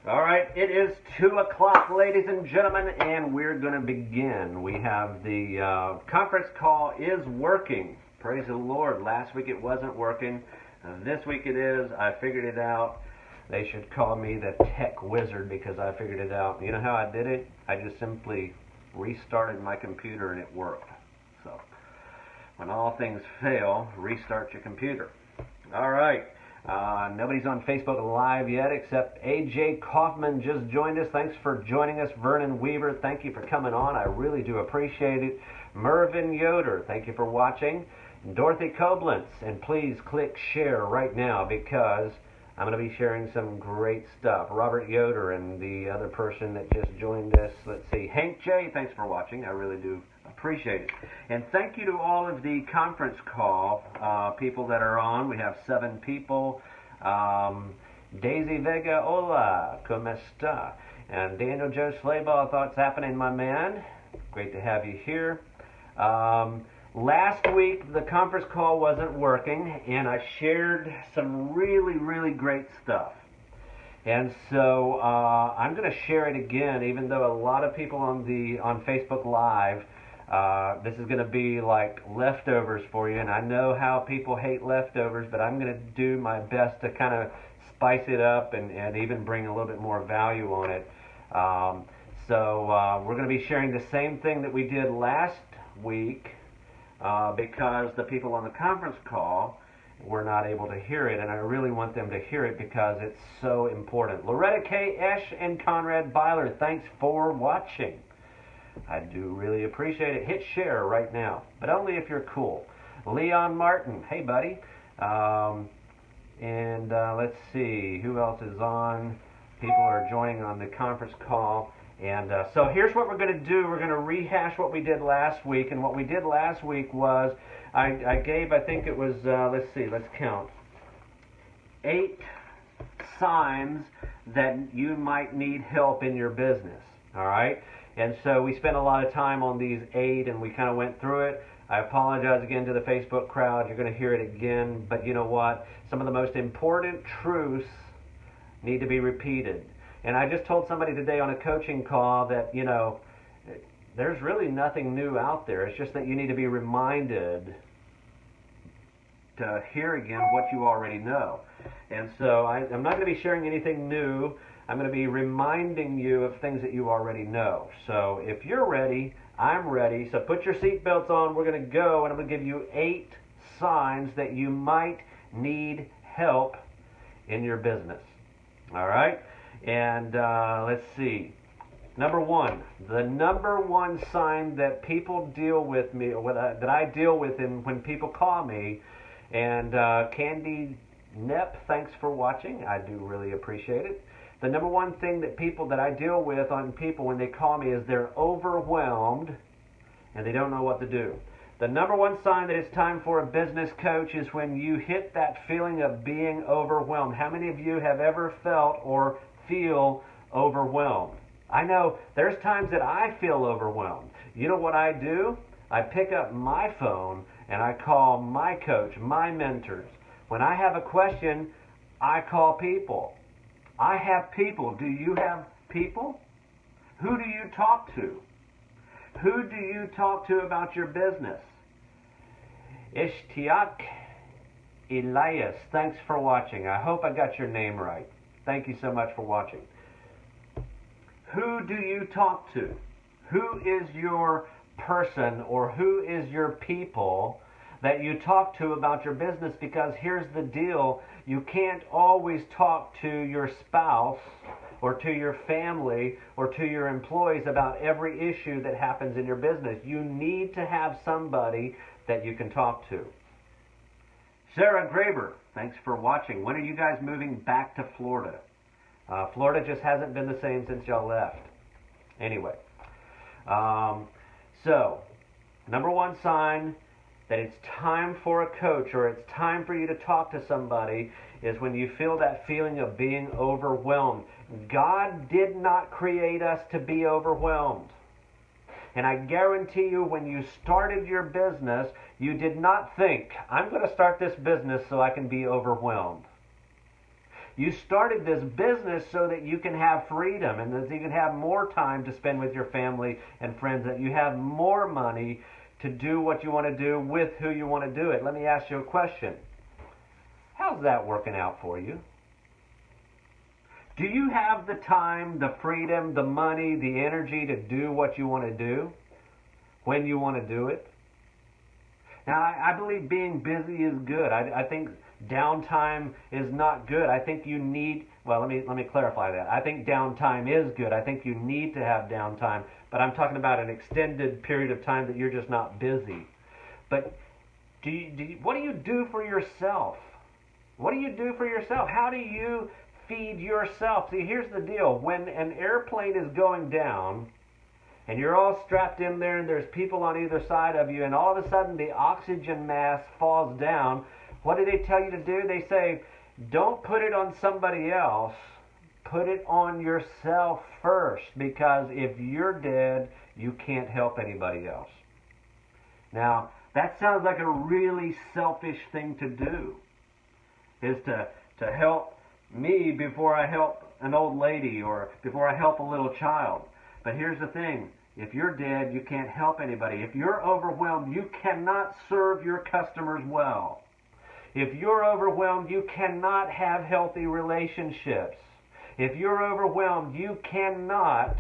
All right, it is 2 o'clock, ladies and gentlemen, and we're going to begin. We have the conference call is working. Praise the Lord. Last week it wasn't working. This week it is. I figured it out. They should call me the tech wizard because I figured it out. You know how I did it? I just simply restarted my computer and it worked. So, when all things fail, restart your computer. All right. Nobody's on Facebook Live yet except A.J. Kauffman just joined us. Thanks for joining us. Vernon Weaver, thank you for coming on. I really do appreciate it. Mervyn Yoder, thank you for watching. Dorothy Koblenz, and please click share right now because I'm going to be sharing some great stuff. Robert Yoder and the other person that just joined us. Let's see. Hank J., thanks for watching. I really do appreciate it. And thank you to all of the conference call people that are on. We have 7 people. Daisy Vega, hola, como esta? And Daniel Joe Slaybaugh, thoughts happening, my man? Great to have you here. Last week, the conference call wasn't working, and I shared some really, really great stuff. And so I'm going to share it again, even though a lot of people on Facebook Live, this is going to be like leftovers for you, and I know how people hate leftovers, but I'm going to do my best to kind of spice it up and even bring a little bit more value on it. So we're going to be sharing the same thing that we did last week because the people on the conference call were not able to hear it, and I really want them to hear it because it's so important. Loretta K. Esch and Conrad Byler, thanks for watching. I do really appreciate it. Hit share right now, but only if you're cool. Leon Martin, hey buddy. And let's see, who else is on? People are joining on the conference call. And so here's what we're going to do. We're going to rehash what we did last week. And what we did last week was I gave, I think it was, let's see, let's count. 8 signs that you might need help in your business. All right? And so we spent a lot of time on these 8 and we kind of went through it. I apologize again to the Facebook crowd. You're going to hear it again. But you know what? Some of the most important truths need to be repeated. And I just told somebody today on a coaching call that, you know, there's really nothing new out there. It's just that you need to be reminded to hear again what you already know. And so I'm not going to be sharing anything new. I'm going to be reminding you of things that you already know. So if you're ready, I'm ready. So put your seatbelts on. We're going to go, and I'm going to give you 8 signs that you might need help in your business. All right? And let's see. Number 1, the number 1 sign that people deal with me, or that I deal with when people call me, and Candy Nepp, thanks for watching. I do really appreciate it. The number 1 thing that I deal with on people when they call me is they're overwhelmed and they don't know what to do. The number 1 sign that it's time for a business coach is when you hit that feeling of being overwhelmed. How many of you have ever felt or feel overwhelmed? I know there's times that I feel overwhelmed. You know what I do? I pick up my phone and I call my coach, my mentors. When I have a question, I call people. I have people. Do you have people? Who do you talk to? Who do you talk to about your business? Ishtiak Elias, thanks for watching. I hope I got your name right. Thank you so much for watching. Who do you talk to? Who is your person or who is your people that you talk to about your business? Because here's the deal. You can't always talk to your spouse or to your family or to your employees about every issue that happens in your business. You need to have somebody that you can talk to. Sarah Graber, thanks for watching. When are you guys moving back to Florida? Florida just hasn't been the same since y'all left. Anyway, so number 1 sign that it's time for a coach or it's time for you to talk to somebody is when you feel that feeling of being overwhelmed. God did not create us to be overwhelmed. And I guarantee you when you started your business, you did not think, I'm going to start this business so I can be overwhelmed. You started this business so that you can have freedom and that you can have more time to spend with your family and friends, that you have more money to do what you want to do with who you want to do it. Let me ask you a question. How's that working out for you? Do you have the time, the freedom, the money, the energy to do what you want to do when you want to do it? Now, I believe being busy is good. I think downtime is not good. I think you need, well, let me clarify that. I think downtime is good. I think you need to have downtime, but I'm talking about an extended period of time that you're just not busy. But what do you do for yourself? What do you do for yourself? How do you feed yourself? See, here's the deal. When an airplane is going down, and you're all strapped in there, and there's people on either side of you, and all of a sudden the oxygen mask falls down, what do they tell you to do? They say, don't put it on somebody else. Put it on yourself first, because if you're dead, you can't help anybody else. Now, that sounds like a really selfish thing to do, is to help me before I help an old lady or before I help a little child. But here's the thing. If you're dead, you can't help anybody. If you're overwhelmed, you cannot serve your customers well. If you're overwhelmed, you cannot have healthy relationships. If you're overwhelmed, you cannot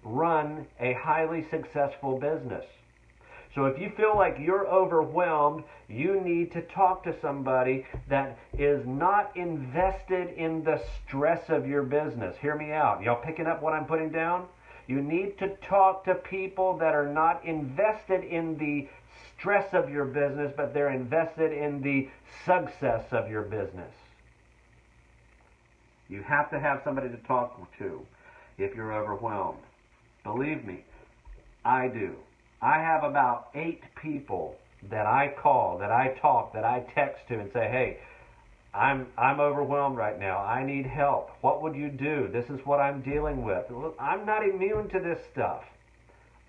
run a highly successful business. So if you feel like you're overwhelmed, you need to talk to somebody that is not invested in the stress of your business. Hear me out. Y'all picking up what I'm putting down? You need to talk to people that are not invested in the stress of your business, but they're invested in the success of your business. You have to have somebody to talk to if you're overwhelmed. Believe me, I do. I have about 8 people that I call, that I talk, that I text to and say, hey, I'm overwhelmed right now. I need help. What would you do? This is what I'm dealing with. Look, I'm not immune to this stuff.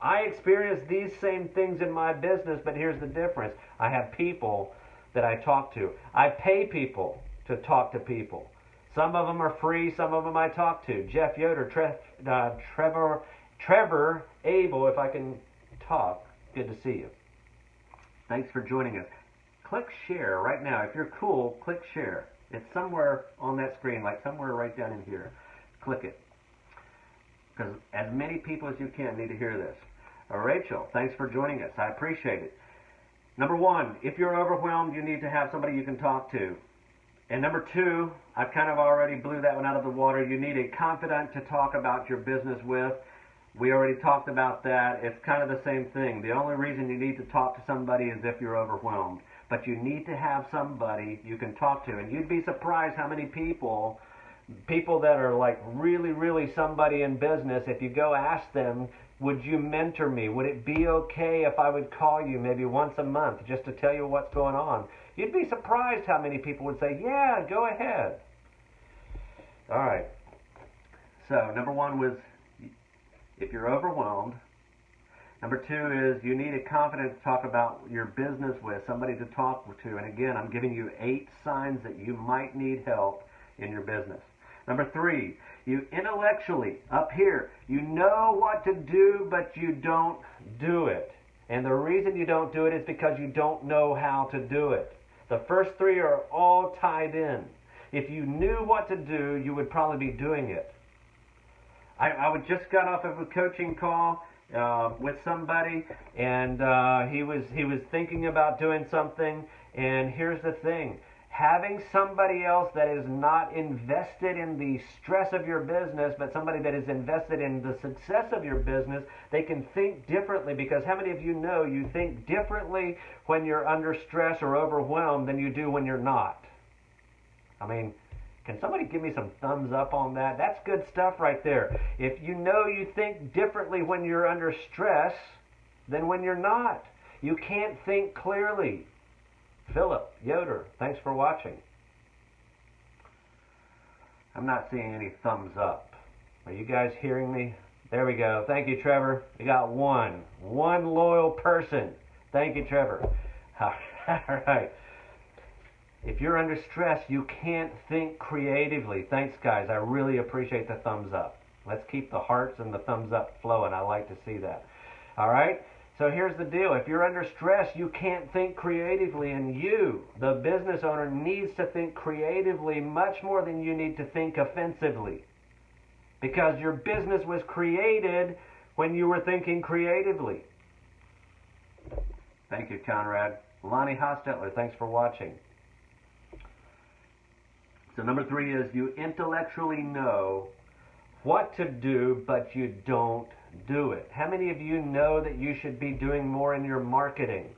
I experience these same things in my business, but here's the difference. I have people that I talk to. I pay people to talk to people. Some of them are free, some of them I talk to. Jeff Yoder, Trevor Abel, if I can talk. Good to see you. Thanks for joining us. Click share right now. If you're cool, click share. It's somewhere on that screen, like somewhere right down in here. Click it. Because as many people as you can need to hear this. Rachel, thanks for joining us. I appreciate it. Number 1, if you're overwhelmed, you need to have somebody you can talk to. And number 2, I've kind of already blew that one out of the water. You need a confidant to talk about your business with. We already talked about that. It's kind of the same thing. The only reason you need to talk to somebody is if you're overwhelmed. But you need to have somebody you can talk to. And you'd be surprised how many people that are like really somebody in business, if you go ask them, would you mentor me? Would it be okay if I would call you maybe once a month just to tell you what's going on? You'd be surprised how many people would say, yeah, go ahead. All right. So number 1 was if you're overwhelmed. Number 2 is you need a confidant to talk about your business with, somebody to talk to. And again, I'm giving you 8 signs that you might need help in your business. Number 3, you intellectually, up here, you know what to do, but you don't do it. And the reason you don't do it is because you don't know how to do it. The first 3 are all tied in. If you knew what to do, you would probably be doing it. I just got off of a coaching call with somebody, and he was thinking about doing something. And here's the thing. Having somebody else that is not invested in the stress of your business, but somebody that is invested in the success of your business, they can think differently. Because how many of you know you think differently when you're under stress or overwhelmed than you do when you're not? I mean, can somebody give me some thumbs up on that? That's good stuff right there. If you know you think differently when you're under stress than when you're not, you can't think clearly. Philip Yoder, thanks for watching. I'm not seeing any thumbs up. Are you guys hearing me? There we go. Thank you, Trevor. We got one loyal person. Thank you, Trevor. All right. If you're under stress, you can't think creatively. Thanks, guys. I really appreciate the thumbs up. Let's keep the hearts and the thumbs up flowing. I like to see that. All right? So here's the deal. If you're under stress, you can't think creatively, and you, the business owner, needs to think creatively much more than you need to think offensively. Because your business was created when you were thinking creatively. Thank you, Conrad. Lonnie Hostetler, thanks for watching. So number 3 is you intellectually know what to do, but you don't do it. How many of you know that you should be doing more in your marketing?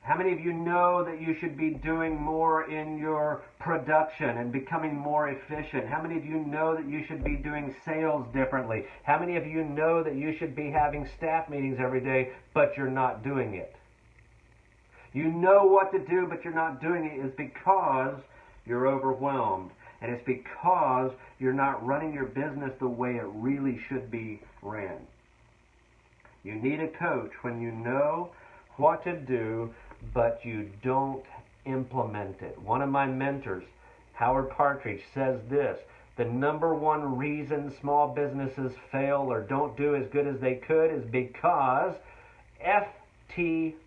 How many of you know that you should be doing more in your production and becoming more efficient? How many of you know that you should be doing sales differently? How many of you know that you should be having staff meetings every day, but you're not doing it? You know what to do, but you're not doing it is because you're overwhelmed. And it's because you're not running your business the way it really should be ran. You need a coach when you know what to do, but you don't implement it. One of my mentors, Howard Partridge, says this: the number one reason small businesses fail or don't do as good as they could is because FTI,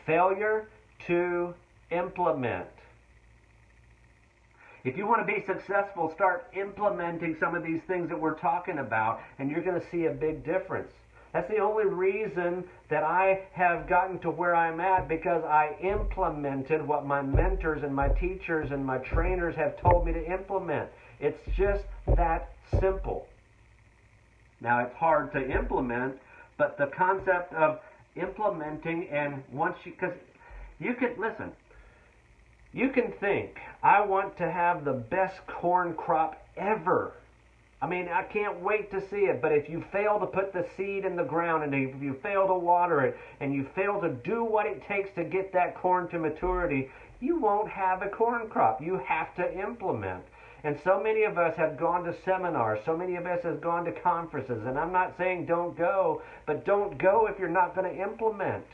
failure to implement. If you want to be successful, start implementing some of these things that we're talking about, and you're going to see a big difference. That's the only reason that I have gotten to where I'm at, because I implemented what my mentors and my teachers and my trainers have told me to implement. It's just that simple. Now, it's hard to implement, but the concept of implementing, and once you, because you can, listen, you can think, I want to have the best corn crop ever. I mean, I can't wait to see it, but if you fail to put the seed in the ground, and if you fail to water it, and you fail to do what it takes to get that corn to maturity, you won't have a corn crop. You have to implement. And so many of us have gone to seminars, so many of us have gone to conferences, and I'm not saying don't go, but don't go if you're not going to implement.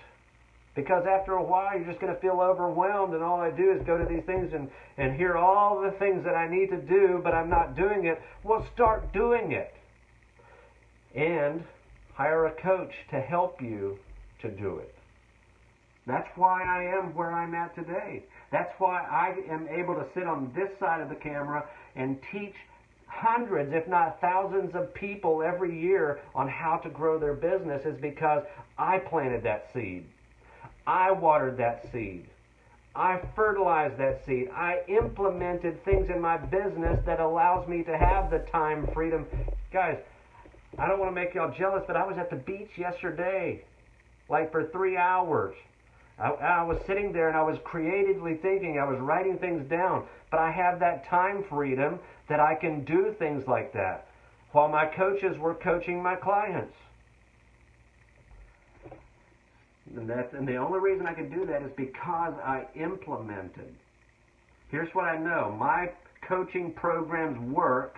Because after a while, you're just going to feel overwhelmed, and all I do is go to these things and hear all the things that I need to do, but I'm not doing it. Well, start doing it. And hire a coach to help you to do it. That's why I am where I'm at today. That's why I am able to sit on this side of the camera and teach hundreds, if not thousands of people every year on how to grow their business, is because I planted that seed. I watered that seed. I fertilized that seed. I implemented things in my business that allows me to have the time freedom. Guys, I don't want to make y'all jealous, but I was at the beach yesterday, like for 3 hours. I was sitting there and I was creatively thinking. I was writing things down. But I have that time freedom that I can do things like that while my coaches were coaching my clients. And the only reason I could do that is because I implemented. Here's what I know. My coaching programs work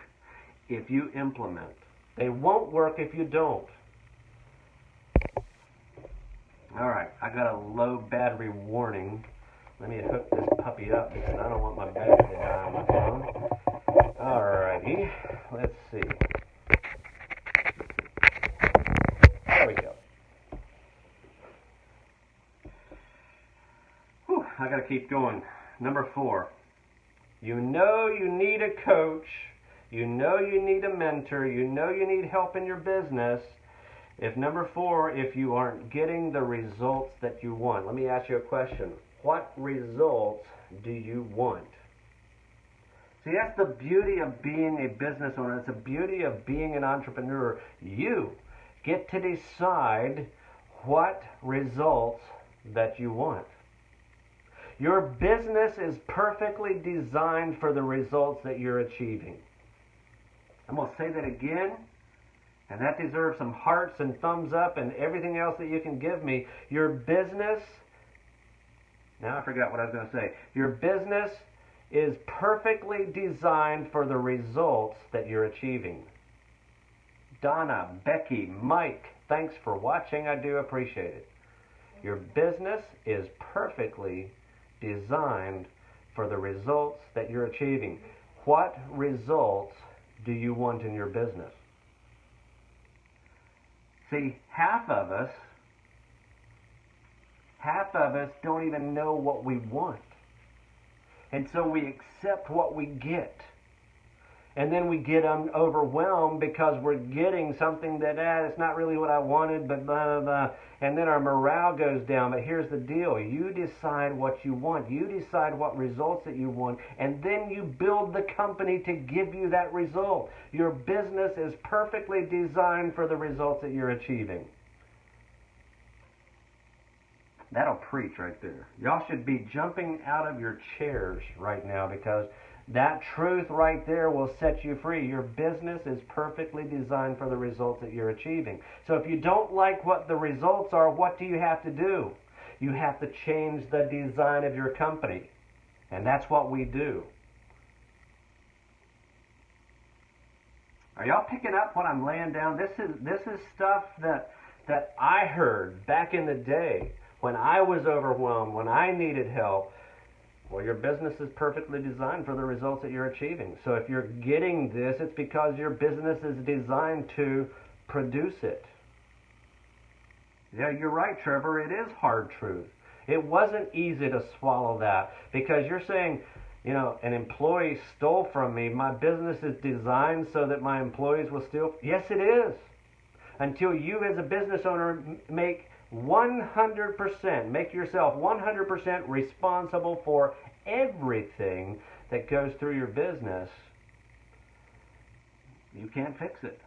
if you implement. They won't work if you don't. All right, I got a low battery warning. Let me hook this puppy up because I don't want my battery to die on my phone. All righty, let's see. There we go. Whew, I got to keep going. Number 4. You know you need a coach. You know you need a mentor. You know you need help in your business. Number 4, if you aren't getting the results that you want. Let me ask you a question. What results do you want? See, that's the beauty of being a business owner. It's the beauty of being an entrepreneur. You get to decide what results that you want. Your business is perfectly designed for the results that you're achieving. I'm going to say that again. And that deserves some hearts and thumbs up and everything else that you can give me. Your business, now I forgot what I was going to say. Your business is perfectly designed for the results that you're achieving. Donna, Becky, Mike, thanks for watching. I do appreciate it. Your business is perfectly designed for the results that you're achieving. What results do you want in your business? See, half of us don't even know what we want. And so we accept what we get. And then we get overwhelmed because we're getting something that, it's not really what I wanted, but blah, blah, blah. And then our morale goes down. But here's the deal. You decide what you want. You decide what results that you want. And then you build the company to give you that result. Your business is perfectly designed for the results that you're achieving. That'll preach right there. Y'all should be jumping out of your chairs right now, because that truth right there will set you free. Your business is perfectly designed for the results that you're achieving. So if you don't like what the results are, what do you have to do? You have to change the design of your company. And that's what we do. Are y'all picking up what I'm laying down? This is stuff that I heard back in the day when I was overwhelmed, when I needed help. Well, your business is perfectly designed for the results that you're achieving. So if you're getting this, it's because your business is designed to produce it. Yeah, you're right, Trevor. It is hard truth. It wasn't easy to swallow that, because you're saying, an employee stole from me. My business is designed so that my employees will steal. Yes, it is. Until you as a business owner make yourself 100% responsible for everything that goes through your business, you can't fix it.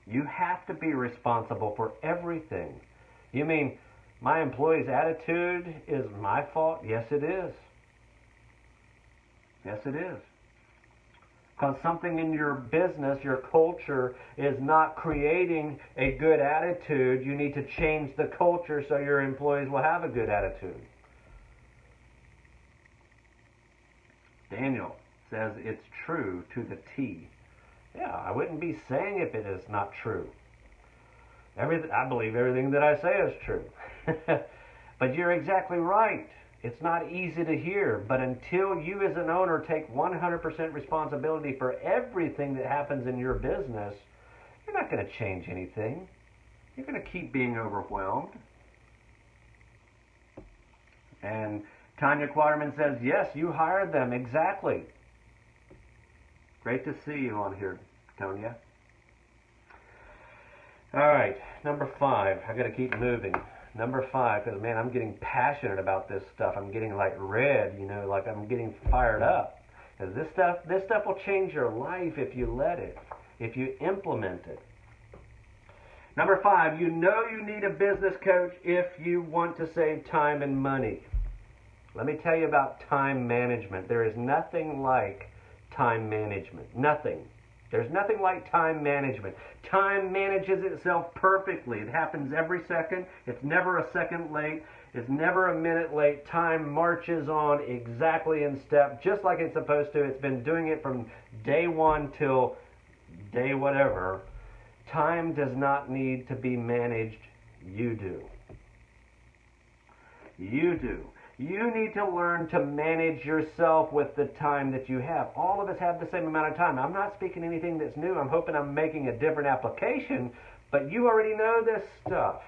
You have to be responsible for everything. You mean my employee's attitude is my fault? Yes, it is. Yes, it is. Because something in your business, your culture, is not creating a good attitude. You need to change the culture so your employees will have a good attitude. Daniel says it's true to the T. Yeah, I wouldn't be saying if it is not true. I believe everything that I say is true. But you're exactly right. It's not easy to hear, but until you as an owner take 100% responsibility for everything that happens in your business, you're not going to change anything. You're going to keep being overwhelmed. And Tanya Quaterman says, yes, you hired them. Exactly. Great to see you on here, Tonya. All right, number 5. I got to keep moving. Number 5, because, man, I'm getting passionate about this stuff. I'm getting, red, like I'm getting fired up. Because this stuff will change your life if you let it, if you implement it. Number 5, you need a business coach if you want to save time and money. Let me tell you about time management. There is nothing like time management. Nothing. There's nothing like time management. Time manages itself perfectly. It happens every second. It's never a second late. It's never a minute late. Time marches on exactly in step, just like it's supposed to. It's been doing it from day one till day whatever. Time does not need to be managed. You do. You do. You need to learn to manage yourself with the time that you have. All of us have the same amount of time. I'm not speaking anything that's new. I'm hoping I'm making a different application, but you already know this stuff.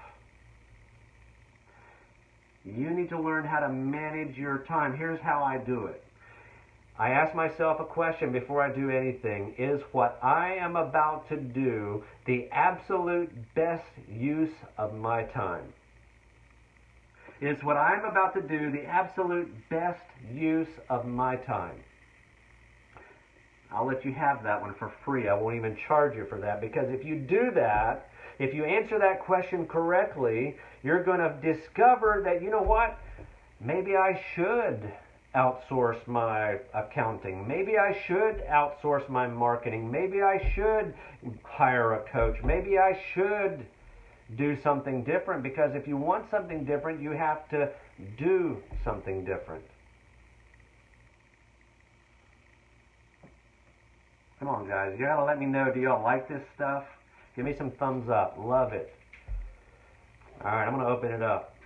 You need to learn how to manage your time. Here's how I do it. I ask myself a question before I do anything. Is what I am about to do the absolute best use of my time? Is what I'm about to do the absolute best use of my time? I'll let you have that one for free. I won't even charge you for that, because if you do that, if you answer that question correctly, you're going to discover that, you know what, maybe I should outsource my accounting. Maybe I should outsource my marketing. Maybe I should hire a coach. Maybe I should do something different, because if you want something different, you have to do something different. Come on, guys. You gotta let me know, do y'all like this stuff? Give me some thumbs up. Love it. All right, I'm gonna open it up.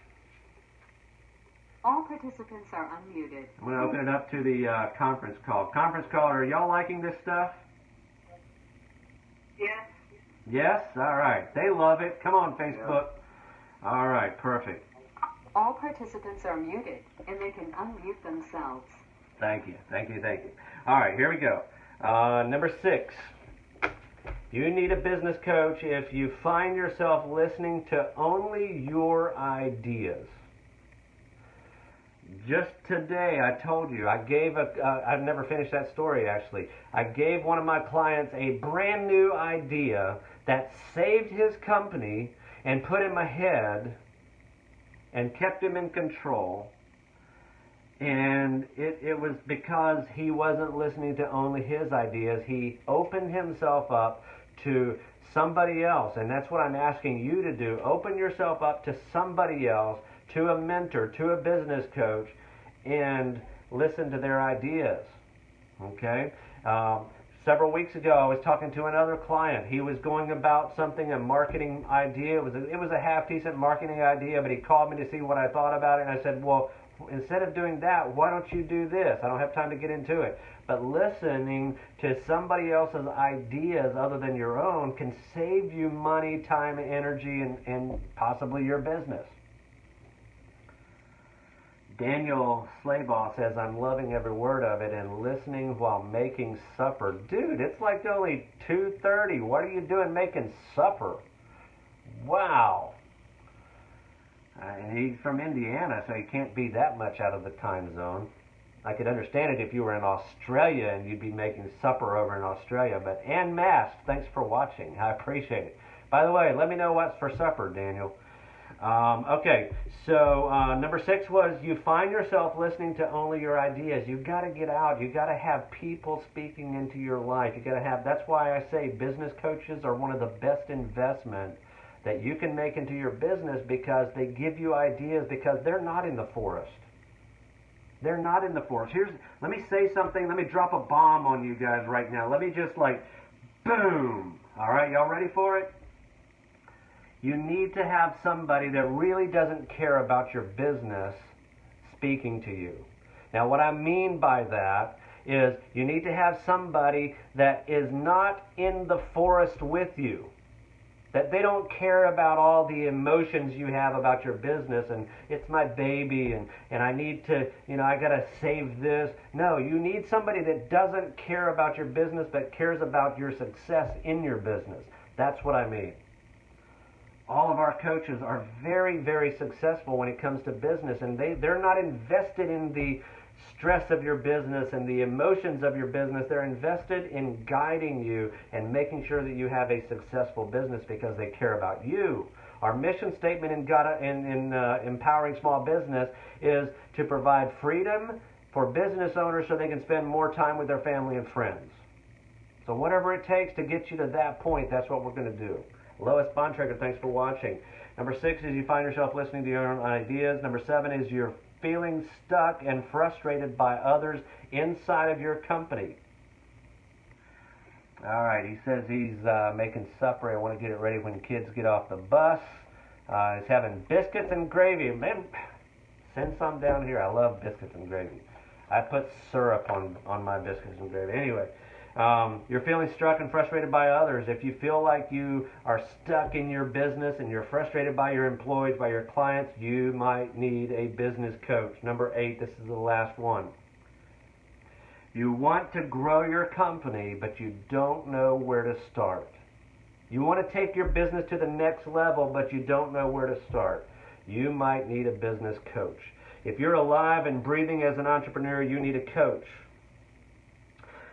All participants are unmuted. I'm going to open it up to the conference call. Conference call, are y'all liking this stuff? Yes. Yes? All right. They love it. Come on, Facebook. All right. Perfect. All participants are muted, and they can unmute themselves. Thank you. Thank you. Thank you. All right. Here we go. Number 6. You need a business coach if you find yourself listening to only your ideas. Just today, I told you, I've never finished that story actually. I gave one of my clients a brand new idea that saved his company and put him ahead and kept him in control. And it was because he wasn't listening to only his ideas. He opened himself up to somebody else. And that's what I'm asking you to do. Open yourself up to somebody else, to a mentor, to a business coach, and listen to their ideas. Okay? Several weeks ago, I was talking to another client. He was going about something, a marketing idea. It was a half-decent marketing idea, but he called me to see what I thought about it, and I said, well, instead of doing that, why don't you do this? I don't have time to get into it. But listening to somebody else's ideas other than your own can save you money, time, energy, and possibly your business. Daniel Slaybaugh says, I'm loving every word of it and listening while making supper. Dude, it's like only 2:30. What are you doing making supper? Wow. And he's from Indiana, so he can't be that much out of the time zone. I could understand it if you were in Australia and you'd be making supper over in Australia. But en masse, thanks for watching. I appreciate it. By the way, let me know what's for supper, Daniel. Okay, so number 6 was you find yourself listening to only your ideas. You've got to get out. You've got to have people speaking into your life. You've got to have, that's why I say business coaches are one of the best investments that you can make into your business, because they give you ideas, because they're not in the forest. They're not in the forest. Let me say something. Let me drop a bomb on you guys right now. Let me just boom. All right, y'all ready for it? You need to have somebody that really doesn't care about your business speaking to you. Now, what I mean by that is you need to have somebody that is not in the forest with you. That they don't care about all the emotions you have about your business and it's my baby and I need to, I got to save this. No, you need somebody that doesn't care about your business but cares about your success in your business. That's what I mean. All of our coaches are very, very successful when it comes to business, and they're not invested in the stress of your business and the emotions of your business. They're invested in guiding you and making sure that you have a successful business because they care about you. Our mission statement in Empowering Small Business is to provide freedom for business owners so they can spend more time with their family and friends. So whatever it takes to get you to that point, that's what we're going to do. Lois Bontrager, thanks for watching. Number 6 is you find yourself listening to your own ideas. Number 7 is you're feeling stuck and frustrated by others inside of your company. All right, he says he's making supper. I want to get it ready when kids get off the bus. He's having biscuits and gravy. Man, send some down here. I love biscuits and gravy. I put syrup on my biscuits and gravy. Anyway. You're feeling struck and frustrated by others. If you feel like you are stuck in your business and you're frustrated by your employees, by your clients, you might need a business coach. Number 8, this is the last one. You want to grow your company, but you don't know where to start. You want to take your business to the next level, but you don't know where to start. You might need a business coach. If you're alive and breathing as an entrepreneur, you need a coach.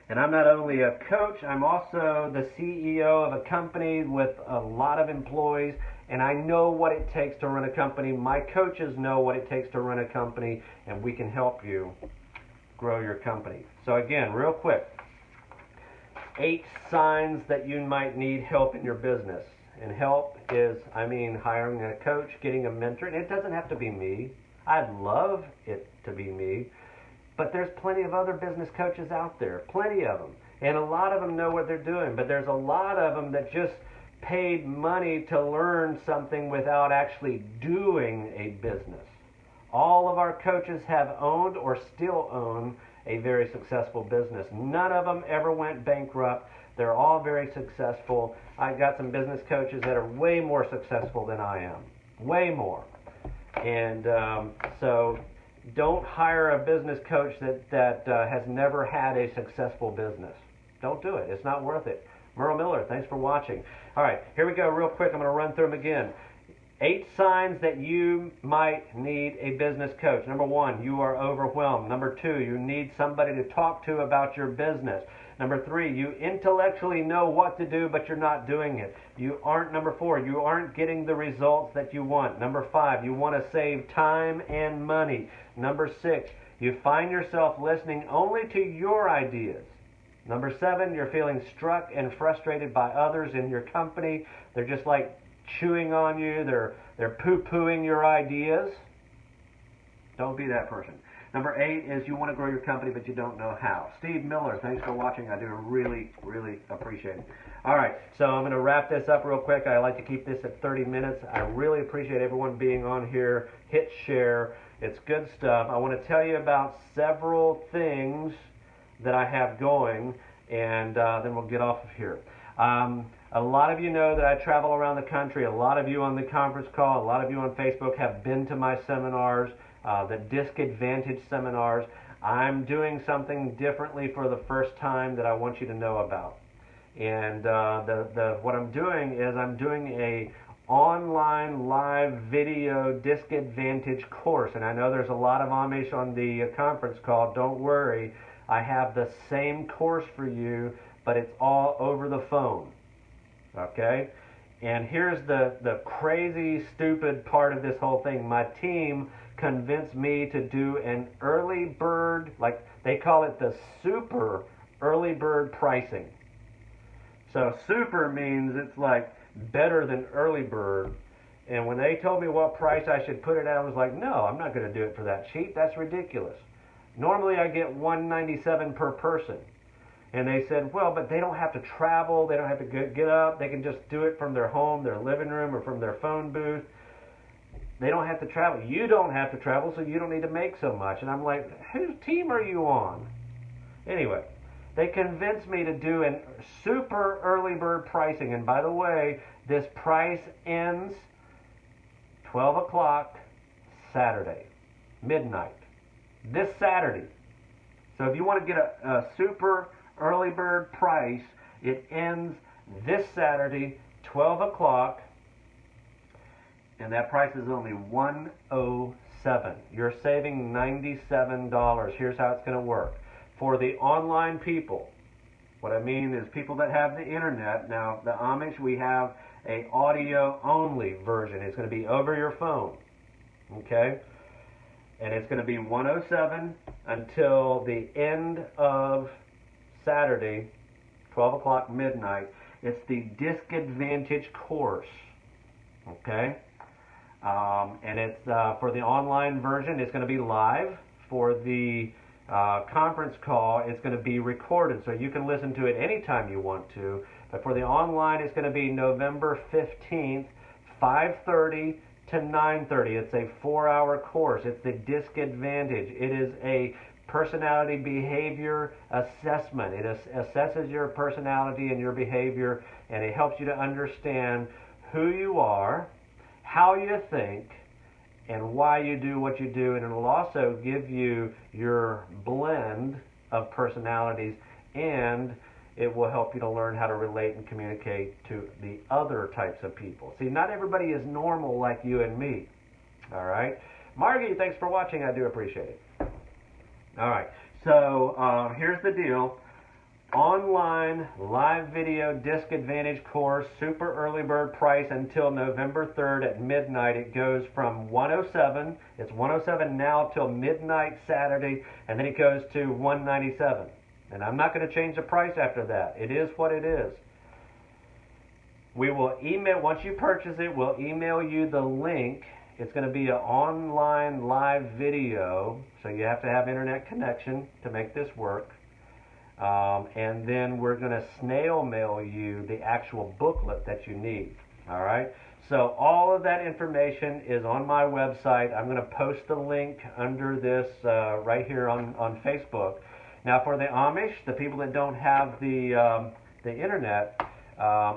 And I'm not only a coach, I'm also the CEO of a company with a lot of employees, and I know what it takes to run a company. My coaches know what it takes to run a company, and we can help you grow your company. So again, real quick, 8 signs that you might need help in your business. And help is, hiring a coach, getting a mentor, and it doesn't have to be me. I'd love it to be me. But there's plenty of other business coaches out there, plenty of them. And a lot of them know what they're doing, but there's a lot of them that just paid money to learn something without actually doing a business. All of our coaches have owned or still own a very successful business. None of them ever went bankrupt. They're all very successful. I got some business coaches that are way more successful than I am. Way more. And so don't hire a business coach that has never had a successful business. Don't do it. It's not worth it. Merle Miller, thanks for watching. All right, here we go real quick. I'm going to run through them again. 8 signs that you might need a business coach. Number 1, you are overwhelmed. Number 2, you need somebody to talk to about your business. Number 3, you intellectually know what to do, but you're not doing it. Number 4, you aren't getting the results that you want. Number 5, you want to save time and money. Number 6, you find yourself listening only to your ideas. Number 7, you're feeling struck and frustrated by others in your company. They're just like chewing on you. They're poo-pooing your ideas. Don't be that person. Number 8 is you want to grow your company, but you don't know how. Steve Miller, thanks for watching. I do really, really appreciate it. All right, so I'm going to wrap this up real quick. I like to keep this at 30 minutes. I really appreciate everyone being on here. Hit share. It's good stuff. I want to tell you about several things that I have going, and then we'll get off of here. A lot of you know that I travel around the country. A lot of you on the conference call, a lot of you on Facebook have been to my seminars, the Disc Advantage seminars. I'm doing something differently for the first time that I want you to know about. And what I'm doing is I'm doing a online live video Disc Advantage course. And I know there's a lot of Amish on the conference call. Don't worry. I have the same course for you, but it's all over the phone. Okay? And here's the crazy, stupid part of this whole thing. My team convinced me to do an early bird, like they call it the super early bird pricing. So super means it's like better than early bird. And when they told me what price I should put it at, I was like, no, I'm not going to do it for that cheap. That's ridiculous. Normally I get $197 per person. And they said, well, but they don't have to travel. They don't have to get up. They can just do it from their home, their living room, or from their phone booth. They don't have to travel. You don't have to travel, so you don't need to make so much. And I'm like, whose team are you on? Anyway, they convinced me to do a super early bird pricing. And by the way, this price ends 12 o'clock Saturday, midnight. This Saturday. So if you want to get a super early bird price, it ends this Saturday, 12 o'clock, and that price is only $107. You're saving $97. Here's how it's going to work. For the online people, what I mean is people that have the internet. Now, the Amish, we have a audio-only version. It's going to be over your phone, okay? And it's going to be $107 until the end of Saturday, 12 o'clock midnight. It's the Disc Advantage course, okay? And it's for the online version, it's going to be live. For the conference call, it's going to be recorded, so you can listen to it anytime you want to. But for the online, it's going to be November 15th, 5:30 to 9:30. It's a 4-hour course. It's the Disc Advantage. It is a personality behavior assessment. It assesses your personality and your behavior, and it helps you to understand who you are, how you think, and why you do what you do. And it'll also give you your blend of personalities, and it will help you to learn how to relate and communicate to the other types of people. See, not everybody is normal like you and me. All right? Margie, thanks for watching. I do appreciate it. All right. So here's the deal. Online live video Disc Advantage course, super early bird price until November 3rd at midnight. It goes from $107. It's $107 now till midnight Saturday, and then it goes to $197. And I'm not going to change the price after that. It is what it is. We will email, once you purchase it, we'll email you the link. It's going to be an online live video, so you have to have internet connection to make this work. And then we're going to snail mail you the actual booklet that you need. All right? So all of that information is on my website. I'm going to post the link under this right here on Facebook. Now for the Amish, the people that don't have the internet,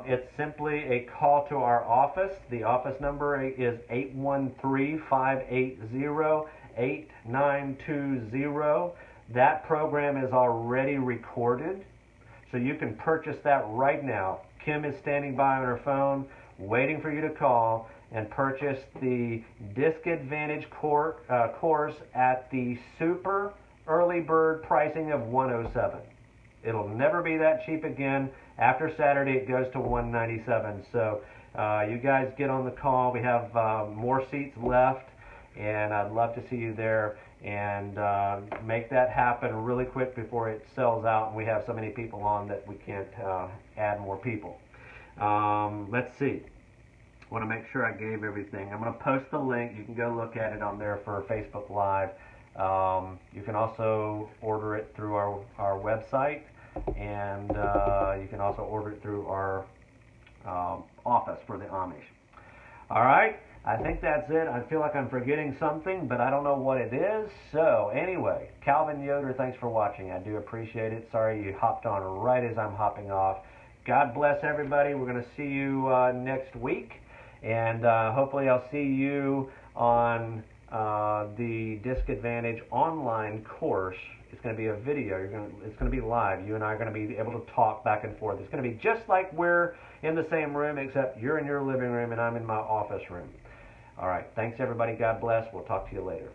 it's simply a call to our office. The office number is 813-580-8920. That program is already recorded, so you can purchase that right now. Kim is standing by on her phone, waiting for you to call and purchase the Disc Advantage course at the super early bird pricing of $107. It'll never be that cheap again. After Saturday, it goes to $197. So you guys get on the call. We have more seats left, and I'd love to see you there and make that happen really quick before it sells out and we have so many people on that we can't add more people. Let's see. I want to make sure I gave everything. I'm going to post the link. You can go look at it on there for Facebook Live. You can also order it through our website, and you can also order it through our office for the Amish. All right, I think that's it. I feel like I'm forgetting something, but I don't know what it is. So anyway, Calvin Yoder, thanks for watching. I do appreciate it. Sorry you hopped on right as I'm hopping off. God bless everybody. We're going to see you next week, and hopefully I'll see you on the Disc Advantage online course. It's going to be a video. It's going to be live. You and I are going to be able to talk back and forth. It's going to be just like we're in the same room, except you're in your living room and I'm in my office room. All right. Thanks, everybody. God bless. We'll talk to you later.